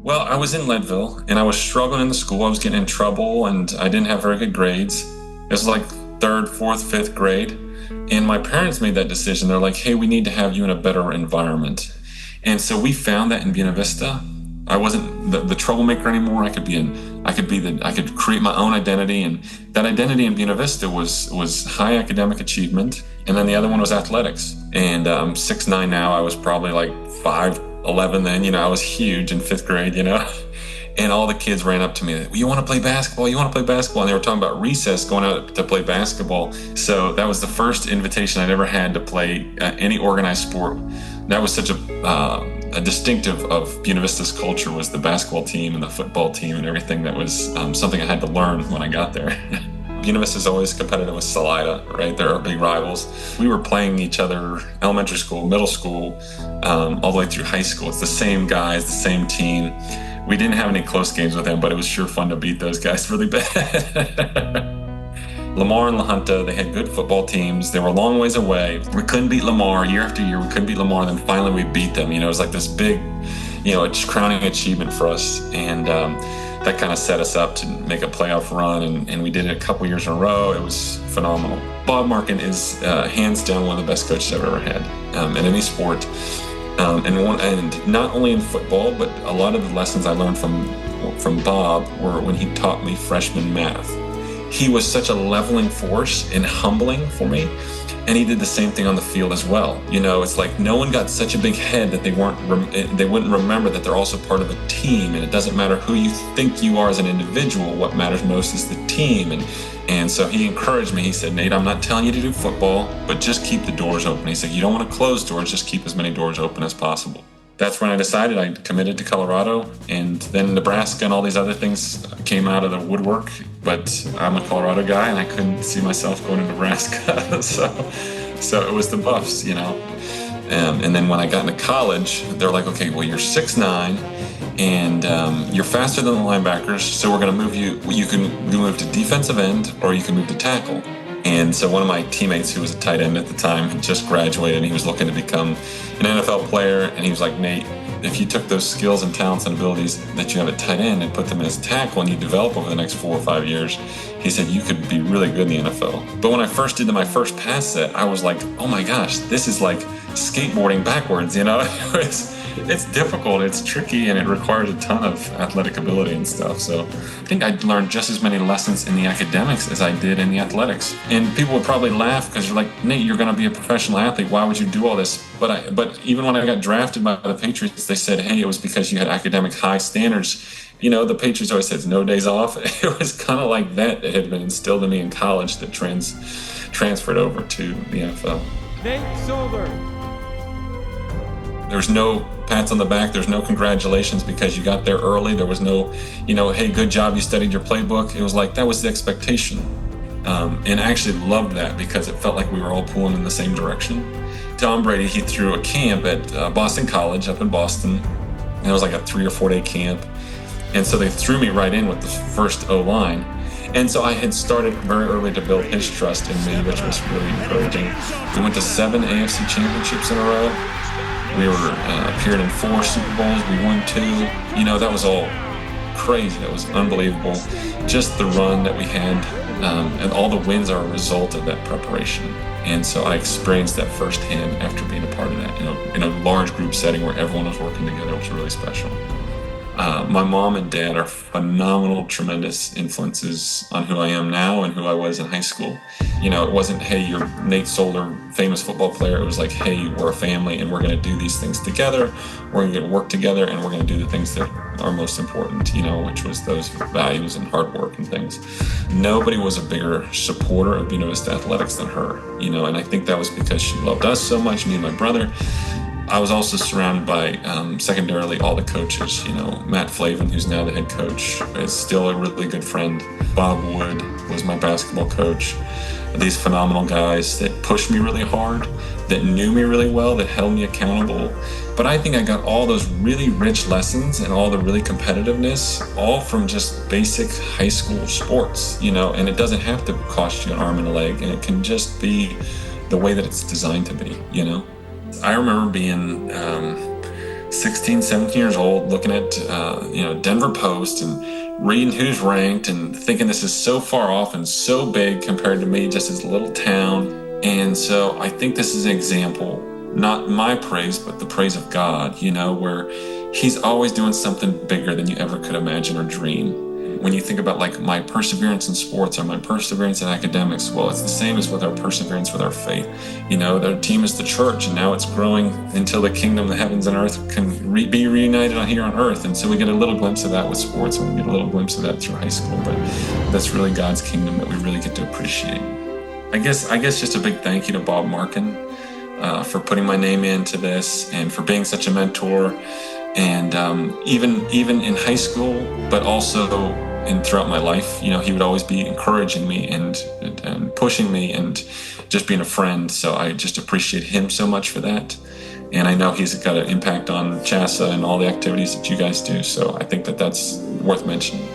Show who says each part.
Speaker 1: Well, I was in Leadville and I was struggling in the school. I was getting in trouble and I didn't have very good grades. It was like third, fourth, fifth grade. And my parents made that decision. They're like, hey, we need to have you in a better environment. And so we found that in Buena Vista. I wasn't the troublemaker anymore. I could create my own identity. And that identity in Buena Vista was high academic achievement. And then the other one was athletics. And I'm 6'9" now. I was probably like 5'11" then. I was huge in fifth grade, And all the kids ran up to me, you want to play basketball? You want to play basketball? And they were talking about recess, going out to play basketball. So that was the first invitation I'd ever had to play any organized sport. That was such a distinctive of Buena Vista's culture, was the basketball team and the football team and everything. That was something I had to learn when I got there. Buena Vista is always competitive with Salida, right? They're our big rivals. We were playing each other elementary school, middle school, all the way through high school. It's the same guys, the same team. We didn't have any close games with them, but it was sure fun to beat those guys really bad. Lamar and La Junta, they had good football teams. They were a long ways away. We couldn't beat Lamar year after year. We couldn't beat Lamar. Then finally we beat them. It was like this big, a crowning achievement for us. And that kind of set us up to make a playoff run. And we did it a couple years in a row. It was phenomenal. Bob Markin is hands down one of the best coaches I've ever had in any sport. And not only in football, but a lot of the lessons I learned from Bob were when he taught me freshman math. He was such a leveling force and humbling for me. And he did the same thing on the field as well. It's like no one got such a big head that they wouldn't remember that they're also part of a team. And it doesn't matter who you think you are as an individual. What matters most is the team. And so he encouraged me. He said, Nate, I'm not telling you to do football, but just keep the doors open. He said, you don't want to close doors, just keep as many doors open as possible. That's when I decided I committed to Colorado, and then Nebraska and all these other things came out of the woodwork. But I'm a Colorado guy, and I couldn't see myself going to Nebraska. so it was the Buffs, And then when I got into college, they're like, okay, well, you're 6'9", and you're faster than the linebackers, so we're going to move you. You can move to defensive end, or you can move to tackle. And so one of my teammates, who was a tight end at the time, had just graduated, and he was looking to become an NFL player. And he was like, Nate, if you took those skills and talents and abilities that you have at tight end and put them as tackle and you develop over the next 4 or 5 years, he said, you could be really good in the NFL. But when I first did my first pass set, I was like, oh my gosh, this is like skateboarding backwards, It's difficult, it's tricky, and it requires a ton of athletic ability and stuff. So I think I learned just as many lessons in the academics as I did in the athletics. And people would probably laugh because you're like, Nate, you're going to be a professional athlete. Why would you do all this? But even when I got drafted by the Patriots, they said, hey, it was because you had academic high standards. The Patriots always said no days off. It was kind of like that had been instilled in me in college that transferred over to the NFL.
Speaker 2: Nate Solder.
Speaker 1: There's no pats on the back. There's no congratulations because you got there early. There was no, hey, good job, you studied your playbook. It was like, that was the expectation. And I actually loved that because it felt like we were all pulling in the same direction. Tom Brady, he threw a camp at Boston College up in Boston. And it was like a 3 or 4 day camp. And so they threw me right in with the first O-line. And so I had started very early to build his trust in me, which was really encouraging. We went to 7 AFC championships in a row. We appeared in 4 Super Bowls. We won 2. That was all crazy. That was unbelievable. Just the run that we had, and all the wins are a result of that preparation. And so I experienced that firsthand after being a part of that. In a large group setting where everyone was working together, which was really special. My mom and dad are phenomenal, tremendous influences on who I am now and who I was in high school. It wasn't, hey, you're Nate Solder, famous football player. It was like, hey, we're a family and we're going to do these things together. We're going to work together and we're going to do the things that are most important, which was those values and hard work and things. Nobody was a bigger supporter of Buena Vista Athletics than her, and I think that was because she loved us so much, me and my brother. I was also surrounded by, secondarily, all the coaches. Matt Flavin, who's now the head coach, is still a really good friend. Bob Wood was my basketball coach. These phenomenal guys that pushed me really hard, that knew me really well, that held me accountable. But I think I got all those really rich lessons and all the really competitiveness, all from just basic high school sports, and it doesn't have to cost you an arm and a leg, and it can just be the way that it's designed to be, I remember being 16, 17 years old, looking at Denver Post and reading who's ranked and thinking this is so far off and so big compared to me, just this little town. And so I think this is an example, not my praise, but the praise of God, where he's always doing something bigger than you ever could imagine or dream. When you think about like my perseverance in sports or my perseverance in academics, well, it's the same as with our perseverance with our faith. Their team is the church, and now it's growing until the kingdom, the heavens and earth can be reunited here on earth. And so we get a little glimpse of that with sports, and we get a little glimpse of that through high school. But that's really God's kingdom that we really get to appreciate. I guess just a big thank you to Bob Markin for putting my name into this and for being such a mentor. And even in high school, but also throughout my life, he would always be encouraging me and pushing me and just being a friend. So I just appreciate him so much for that. And I know he's got an impact on CHSAA and all the activities that you guys do. So I think that that's worth mentioning.